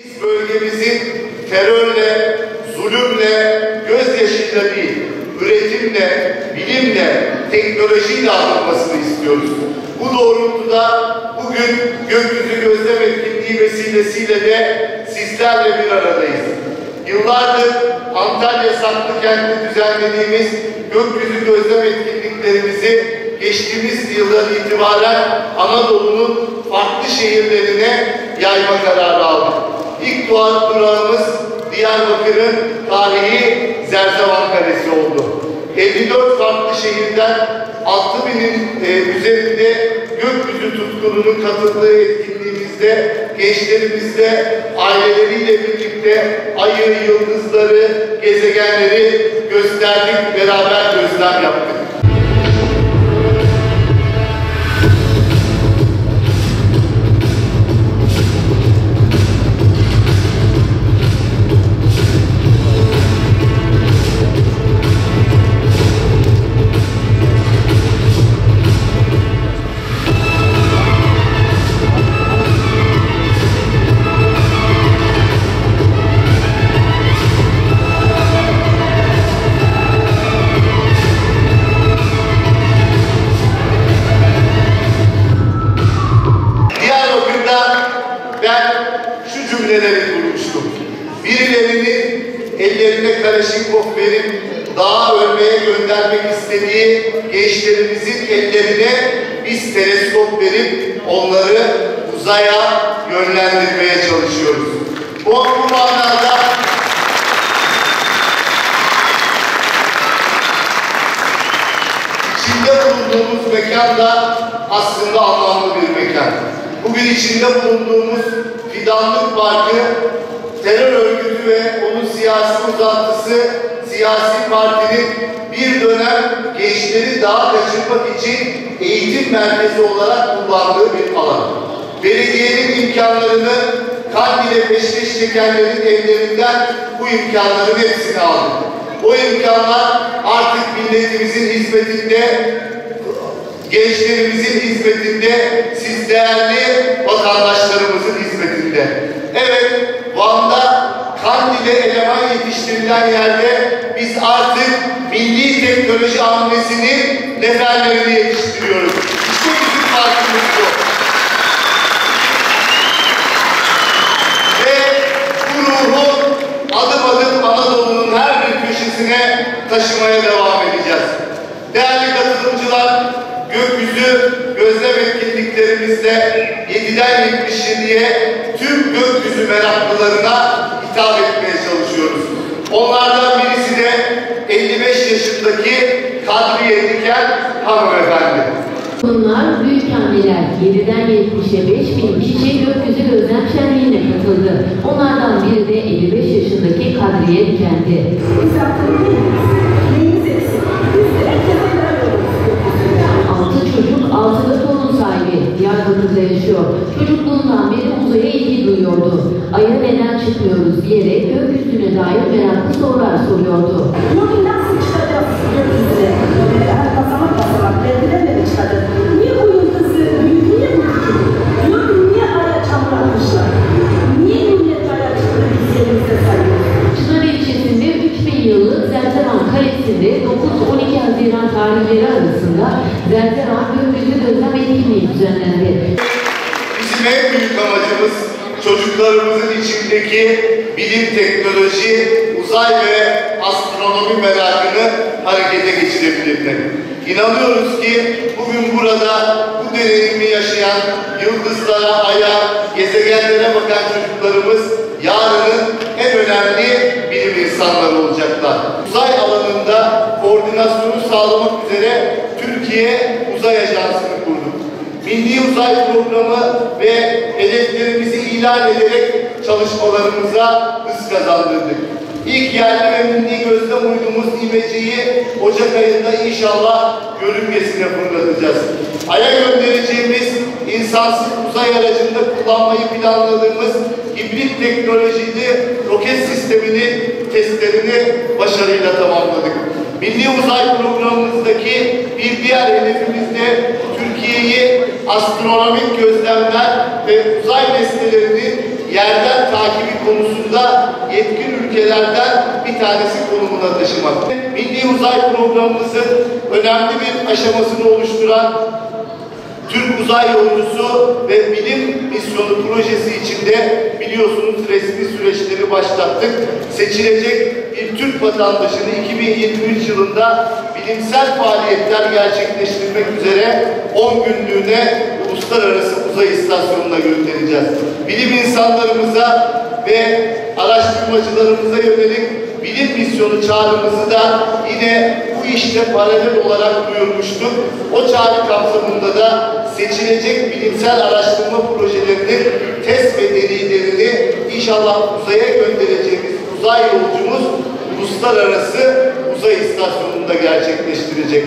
Biz bölgemizin terörle, zulümle, gözyaşıyla değil, üretimle, bilimle, teknolojiyle anılmasını istiyoruz. Bu doğrultuda bugün Gökyüzü Gözlem Etkinliği vesilesiyle de sizlerle bir aradayız. Yıllardır Antalya Saklıkent'te düzenlediğimiz Gökyüzü Gözlem etkinliklerimizi geçtiğimiz yıldan itibaren Anadolu'nun farklı şehirlerine yayma kararı aldık. İlk durağımız Diyarbakır'ın tarihi Zerzevan Kalesi oldu. 54 farklı şehirden 6.000'in üzerinde gökyüzü tutkununun katıldığı etkinliğimizde gençlerimizle aileleriyle birlikte ayı, yıldızları, gezegenleri gösterdik, beraber gözlem yaptık. Kurmuştum. Birilerinin ellerine Kalaşnikov verip dağa ölmeye göndermek istediği gençlerimizin ellerine biz teleskop verip onları uzaya yönlendirmeye çalışıyoruz. Bu manada içinde bulunduğumuz mekan da aslında anlamlı bir mekan. Bugün içinde bulunduğumuz Fidanlık Parkı, terör örgütü ve onun siyasi uzantısı, siyasi partinin bir dönem gençleri dağa kaçırmak için eğitim merkezi olarak kullandığı bir alan. Belediyenin imkanlarını Kandil'e peşkeş çekenlerin evlerinden bu imkanların hepsini aldık. O imkanlar artık milletimizin hizmetinde, gençlerimizin hizmetinde, siz değerli vatandaşlarımızın hizmetinde. Evet, Van'da Kandil'e eleman yetiştirilen yerde biz artık milli teknoloji hamlesinin neferlerini yetiştiriyoruz. İşte bizim farkımız bu. Ve bu ruhu adım adım Anadolu'nun her bir köşesine taşımaya devam edeceğiz. Değerli katılımcılar, Gökyüzü Gözlem etkinliklerimizde 7'den 77'ye tüm gökyüzü meraklılarına hitap etmeye çalışıyoruz. Onlardan birisi de 55 yaşındaki Kadriye Diken hanımefendi. Bunlar büyük anneler 7'den 75 bin kişi Gökyüzü Gözlem Şenliği'ne katıldı. Onlardan biri de 55 yaşındaki Kadriye Diken'di. Altıda torun sahibi Diyarbakır'da yaşıyor. Çocukluğundan beri uzaya ilgi duyuyordu. Ay'a neden çıkmıyoruz diyerek gökyüzüne dair meraklı sorular soruyordu. Nasıl çıkacağız gökyüzüne? Basamak basamak, beledilerle mi çıkacağız? Niye o yıldızı, niye bu fikir? Niye Ay'a çamur atmışlar? Niye millet Ay'a çıktı biz yerimizde sayıyoruz? Çınar ilçesinde 3000 yıllık Zerzevan Kalesi'nde 9-12 Haziran tarihleri arasında Zerzevan Gökyüzü Gözlem Etkinliği düzenlendi. Bizim en büyük amacımız çocuklarımızın içindeki bilim, teknoloji, uzay ve astronomi merakını harekete geçirebilmek. İnanıyoruz ki bugün burada bu deneyimi yaşayan yıldızlara, aya, gezegenlere bakan çocuklarımız yarının en önemli bilim insanları olacaklar. Uzay alanında koordinasyonu sağlamak üzere Türkiye Uzay Ajansı'nı kurduk. Milli Uzay Programı ve hedeflerimizi ilan ederek çalışmalarımıza hız kazandırdık. İlk yerli ve milli gözlem uydumuz İmece'yi Ocak ayında inşallah yörüngesine fırlatacağız. Ay'a göndereceğimiz insansız uzay aracında kullanmayı planladığımız hibrit teknolojili roket sisteminin testlerini başarıyla tamamladık. Milli Uzay Programımızdaki bir diğer hedefimiz de Türkiye'yi astronomik gözlemler ve uzay nesnelerinin yerden takibi konusunda yetkin ülkelerden bir tanesi konumuna taşımak. Milli Uzay Programımızın önemli bir aşamasını oluşturan Türk Uzay Yolcusu ve Bilim Misyonu projesi içinde biliyorsunuz resmi süreçleri başlattık. Seçilecek bir Türk vatandaşını 2023 yılında bilimsel faaliyetler gerçekleştirmek üzere 10 günlüğüne Uluslararası Uzay İstasyonu'na göndereceğiz. Bilim insanlarımıza ve araştırmacılarımıza yönelik bilim misyonu çağrımızı da yine bu işte paralel olarak duyurmuştuk. O çağrı kapsamında da seçilecek bilimsel araştırma projelerinin test ve deneylerini inşallah uzaya göndereceğimiz uzay yolcumuz Uluslararası Uzay İstasyonu'nda gerçekleştirecek.